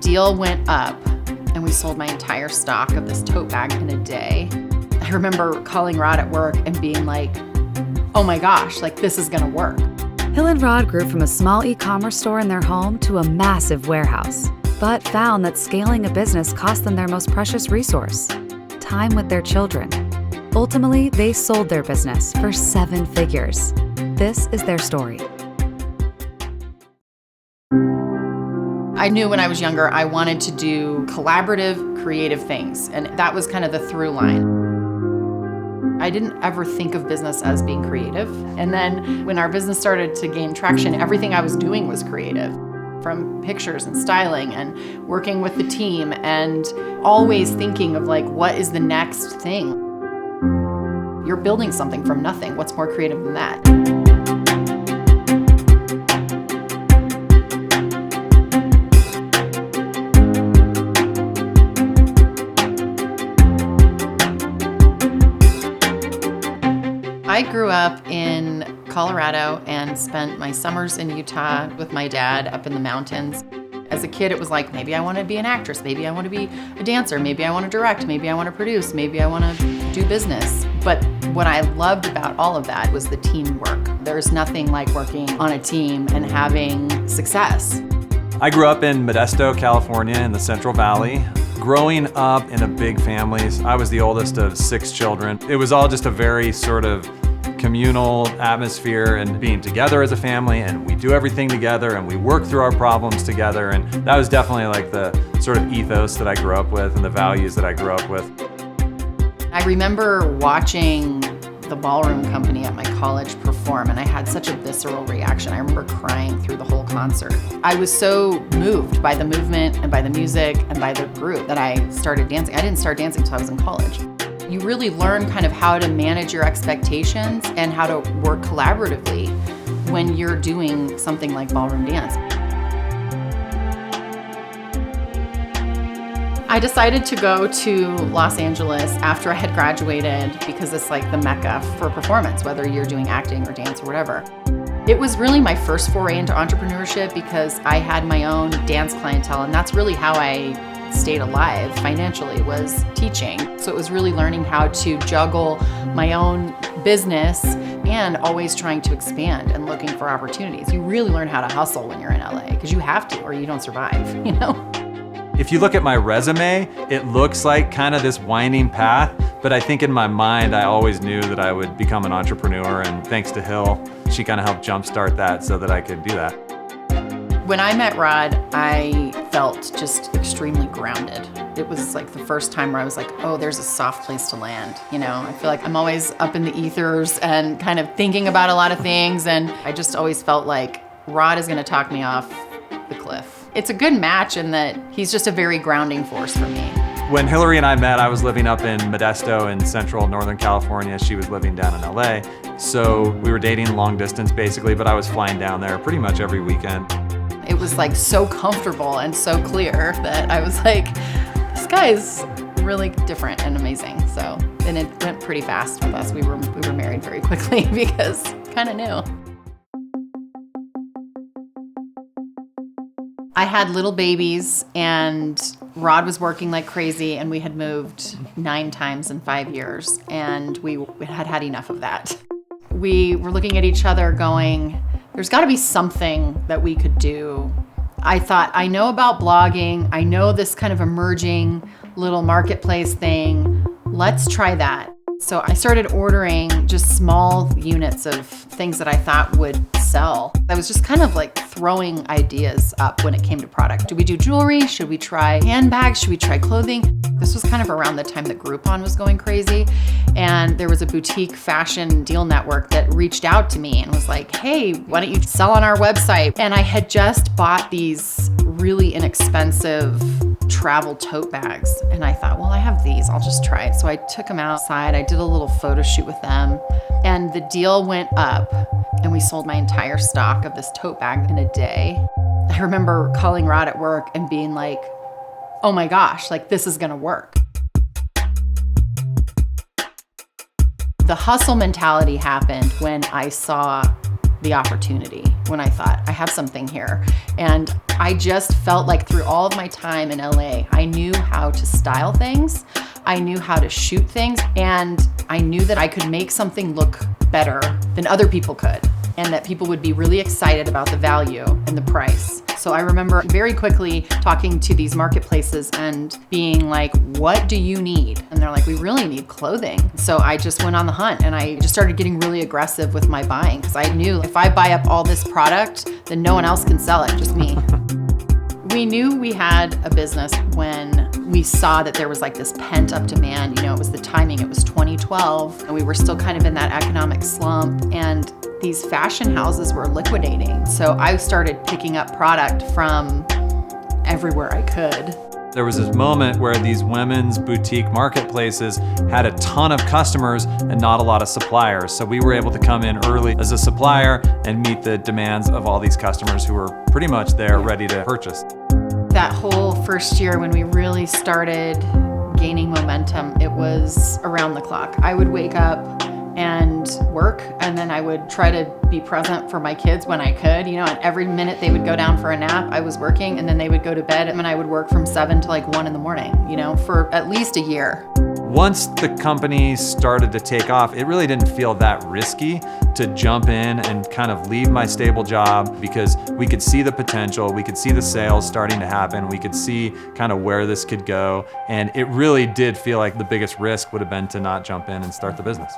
deal went up and we sold my entire stock of this tote bag in a day. I remember calling Rod at work and being like, oh my gosh, like this is gonna work. Hill and Rod grew from a small e-commerce store in their home to a massive warehouse, but found that scaling a business cost them their most precious resource, time with their children. Ultimately, they sold their business for 7 figures. This is their story. I knew when I was younger, I wanted to do collaborative, creative things, and that was kind of the through line. I didn't ever think of business as being creative. And then when our business started to gain traction, everything I was doing was creative, from pictures and styling and working with the team and always thinking of like, what is the next thing? You're building something from nothing. What's more creative than that? I grew up in Colorado and spent my summers in Utah with my dad up in the mountains. As a kid, it was like, maybe I want to be an actress, maybe I want to be a dancer, maybe I want to direct, maybe I want to produce, maybe I want to do business. But what I loved about all of that was the teamwork. There's nothing like working on a team and having success. I grew up in Modesto, California in the Central Valley. Growing up in a big family, I was the oldest of 6 children. It was all just a very sort of communal atmosphere and being together as a family, and we do everything together and we work through our problems together, and that was definitely like the sort of ethos that I grew up with and the values that I grew up with. I remember watching the ballroom company at my college perform, and I had such a visceral reaction. I remember crying through the whole concert. I was so moved by the movement and by the music and by the group that I started dancing. I didn't start dancing until I was in college. You really learn kind of how to manage your expectations and how to work collaboratively when you're doing something like ballroom dance. I decided to go to Los Angeles after I had graduated because it's like the mecca for performance, whether you're doing acting or dance or whatever. It was really my first foray into entrepreneurship because I had my own dance clientele, and that's really how I stayed alive financially, was teaching. So it was really learning how to juggle my own business and always trying to expand and looking for opportunities. You really learn how to hustle when you're in LA because you have to or you don't survive, you know? If you look at my resume, it looks like kind of this winding path, but I think in my mind, I always knew that I would become an entrepreneur, and thanks to Hill, she kind of helped jumpstart that so that I could do that. When I met Rod, I felt just extremely grounded. It was like the first time where I was like, oh, there's a soft place to land. You know, I feel like I'm always up in the ethers and kind of thinking about a lot of things, and I just always felt like Rod is gonna talk me off the cliff. It's a good match in that he's just a very grounding force for me. When Hillary and I met, I was living up in Modesto in central Northern California. She was living down in LA. So we were dating long distance basically, but I was flying down there pretty much every weekend. It was like so comfortable and so clear that I was like, this guy's really different and amazing. So, and it went pretty fast with us. We were married very quickly because kind of knew. I had little babies and Rod was working like crazy, and we had moved 9 times in 5 years, and we had had enough of that. We were looking at each other going, there's gotta be something that we could do. I thought, I know about blogging, I know this kind of emerging little marketplace thing, let's try that. So I started ordering just small units of things that I thought would sell. I was just kind of like throwing ideas up when it came to product. Do we do jewelry? Should we try handbags? Should we try clothing? This was kind of around the time that Groupon was going crazy. And there was a boutique fashion deal network that reached out to me and was like, hey, why don't you sell on our website? And I had just bought these really inexpensive travel tote bags. And I thought, well, I have these, I'll just try it. So I took them outside, I did a little photo shoot with them, and the deal went up, and we sold my entire stock of this tote bag in a day. I remember calling Rod at work and being like, oh my gosh, like this is gonna work. The hustle mentality happened when I saw the opportunity when I thought, I have something here. And I just felt like through all of my time in LA, I knew how to style things, I knew how to shoot things, and I knew that I could make something look better than other people could, and that people would be really excited about the value and the price. So I remember very quickly talking to these marketplaces and being like, what do you need? And they're like, we really need clothing. So I just went on the hunt and I just started getting really aggressive with my buying, because I knew if I buy up all this product, then no one else can sell it, just me. We knew we had a business when we saw that there was like this pent up demand. You know, it was the timing, it was 2012, and we were still kind of in that economic slump, and these fashion houses were liquidating. So I started picking up product from everywhere I could. There was this moment where these women's boutique marketplaces had a ton of customers and not a lot of suppliers. So we were able to come in early as a supplier and meet the demands of all these customers who were pretty much there ready to purchase. That whole first year when we really started gaining momentum, it was around the clock. I would wake up and work, and then I would try to be present for my kids when I could, you know, and every minute they would go down for a nap, I was working, and then they would go to bed, and then I would work from 7 to like 1 in the morning, you know, for at least a year. Once the company started to take off, it really didn't feel that risky to jump in and kind of leave my stable job, because we could see the potential, we could see the sales starting to happen, we could see kind of where this could go, and it really did feel like the biggest risk would have been to not jump in and start the business.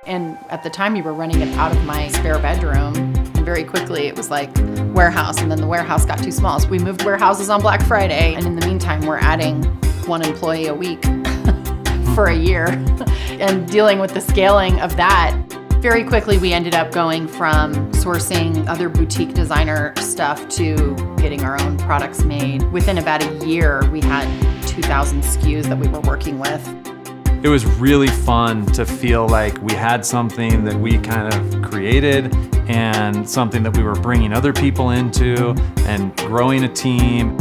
And at the time, we were running it out of my spare bedroom, and very quickly it was like warehouse, and then the warehouse got too small. So we moved warehouses on Black Friday, and in the meantime, we're adding 1 employee a week for a year and dealing with the scaling of that. Very quickly, we ended up going from sourcing other boutique designer stuff to getting our own products made. Within about a year, we had 2,000 SKUs that we were working with. It was really fun to feel like we had something that we kind of created and something that we were bringing other people into and growing a team.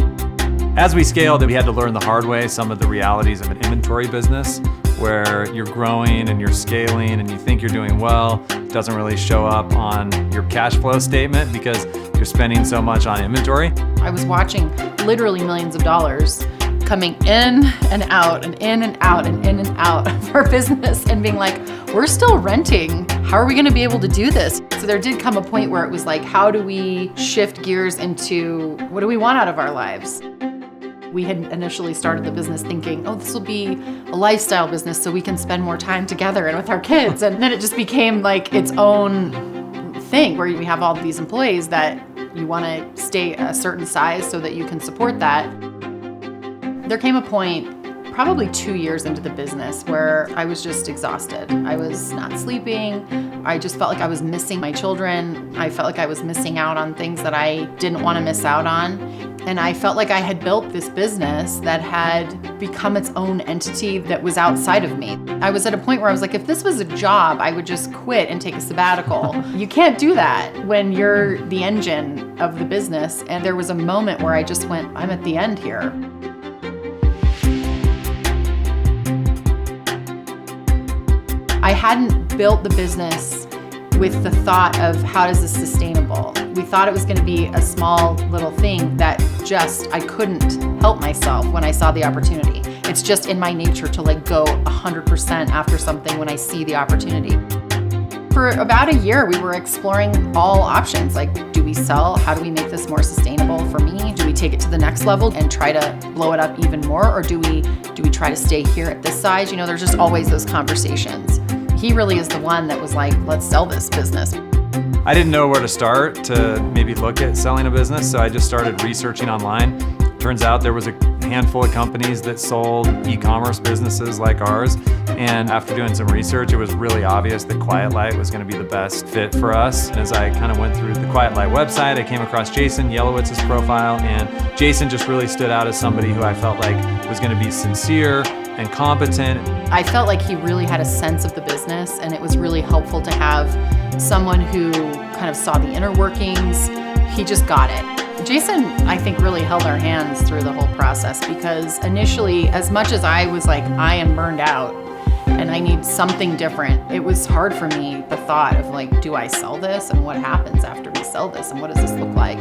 As we scaled, we had to learn the hard way some of the realities of an inventory business, where you're growing and you're scaling and you think you're doing well. It doesn't really show up on your cash flow statement because you're spending so much on inventory. I was watching literally millions of dollars coming in and out and in and out and in and out of our business, and being like, we're still renting. How are we going to be able to do this? So there did come a point where it was like, how do we shift gears into what do we want out of our lives? We had initially started the business thinking, oh, this will be a lifestyle business so we can spend more time together and with our kids. And then it just became like its own thing, where we have all these employees that you want to stay a certain size so that you can support that. There came a point, probably 2 years into the business, where I was just exhausted. I was not sleeping. I just felt like I was missing my children. I felt like I was missing out on things that I didn't want to miss out on. And I felt like I had built this business that had become its own entity that was outside of me. I was at a point where I was like, if this was a job, I would just quit and take a sabbatical. You can't do that when you're the engine of the business. And there was a moment where I just went, I'm at the end here. I hadn't built the business with the thought of how is this sustainable. We thought it was going to be a small little thing that I couldn't help myself when I saw the opportunity. It's just in my nature to like go 100% after something when I see the opportunity. For about a year, we were exploring all options. Like, do we sell? How do we make this more sustainable for me? Do we take it to the next level and try to blow it up even more? Or do we try to stay here at this size? You know, there's just always those conversations. He really is the one that was like, let's sell this business. I didn't know where to start to maybe look at selling a business, so I just started researching online. Turns out there was a handful of companies that sold e-commerce businesses like ours, and after doing some research, it was really obvious that Quiet Light was going to be the best fit for us. And as I kind of went through the Quiet Light website, I came across Jason Yelowitz's profile, and Jason just really stood out as somebody who I felt like was going to be sincere and competent. I felt like he really had a sense of the business, and it was really helpful to have someone who kind of saw the inner workings. He just got it. Jason, I think, really held our hands through the whole process, because initially, as much as I was like, I am burned out, and I need something different. It was hard for me, the thought of like, do I sell this? And what happens after we sell this? And what does this look like?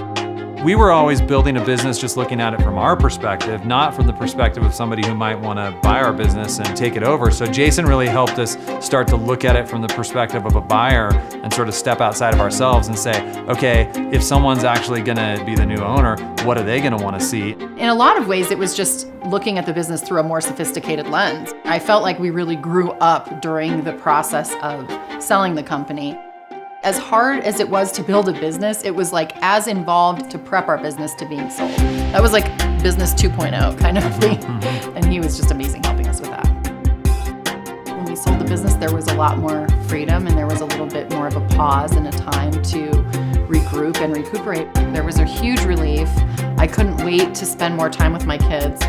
We were always building a business just looking at it from our perspective, not from the perspective of somebody who might want to buy our business and take it over. So Jason really helped us start to look at it from the perspective of a buyer and sort of step outside of ourselves and say, okay, if someone's actually going to be the new owner, what are they going to want to see? In a lot of ways, it was just looking at the business through a more sophisticated lens. I felt like we really grew up during the process of selling the company. As hard as it was to build a business, it was like as involved to prep our business to being sold. That was like business 2.0 kind of thing. And he was just amazing helping us with that. When we sold the business, there was a lot more freedom and there was a little bit more of a pause and a time to regroup and recuperate. There was a huge relief. I couldn't wait to spend more time with my kids.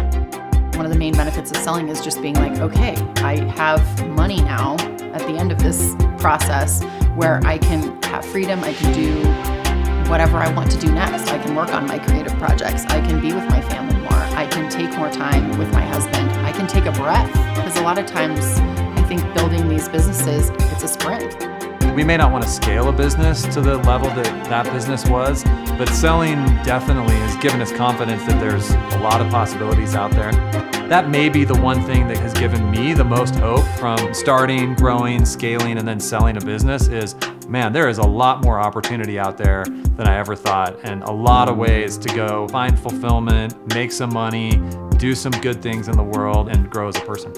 One of the main benefits of selling is just being like, okay, I have money now at the end of this process where I can have freedom, I can do whatever I want to do next. I can work on my creative projects, I can be with my family more, I can take more time with my husband, I can take a breath. Because a lot of times, I think building these businesses, it's a sprint. We may not want to scale a business to the level that that business was, but selling definitely has given us confidence that there's a lot of possibilities out there. That may be the one thing that has given me the most hope from starting, growing, scaling, and then selling a business is, man, there is a lot more opportunity out there than I ever thought, and a lot of ways to go find fulfillment, make some money, do some good things in the world, and grow as a person.